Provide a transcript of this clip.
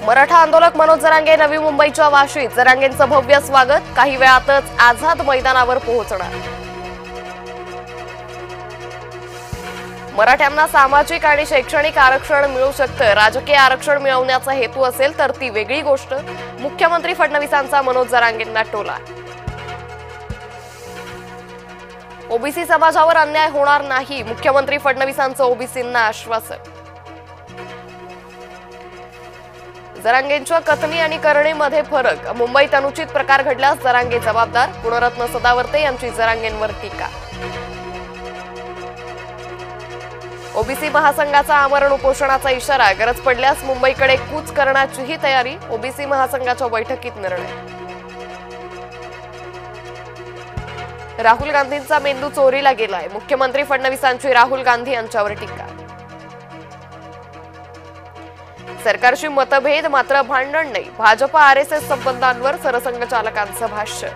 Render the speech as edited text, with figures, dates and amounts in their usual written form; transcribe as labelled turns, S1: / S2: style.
S1: मराठा आंदोलक मनोज जरांगे नवी मुंबईच्या वाशीत जरांगेंचं भव्य स्वागत काही वेळातच आझाद मैदानावर पोहोचणार। मराठ्यांना सामाजिक आणि शैक्षणिक आरक्षण मिळू शकतं। राजकीय आरक्षण मिळवण्याचा हेतू असेल तर ती वेगळी गोष्ट। मुख्यमंत्री फडणवीसांचा मनोज जरांगेंना टोला। ओबीसी समाजावर अन्याय होणार नाही, मुख्यमंत्री फडणवीसांचं ओबीसींना आश्वासन। जरांगेंच्या कथनी आणि करणीमध्ये फरक, मुंबईत अनुचित प्रकार घडल्यास जरांगे जबाबदार। गुणरत्न सदावर्ते यांची जरांगेंवर टीका। ओबीसी महासंघाचा आमरण उपोषणाचा इशारा, गरज पडल्यास मुंबईकडे कूच करण्याचीही तयारी। ओबीसी महासंघाच्या बैठकीत निर्णय। राहुल गांधींचा मेंदू चोरीला गेलाय, मुख्यमंत्री फडणवीसांची राहुल गांधी यांच्यावर टीका। सरकारशी मतभेद मात्र भांडण नाही, भाजप आरएसएस संबंधांवर सरसंघचालकांचं भाष्य।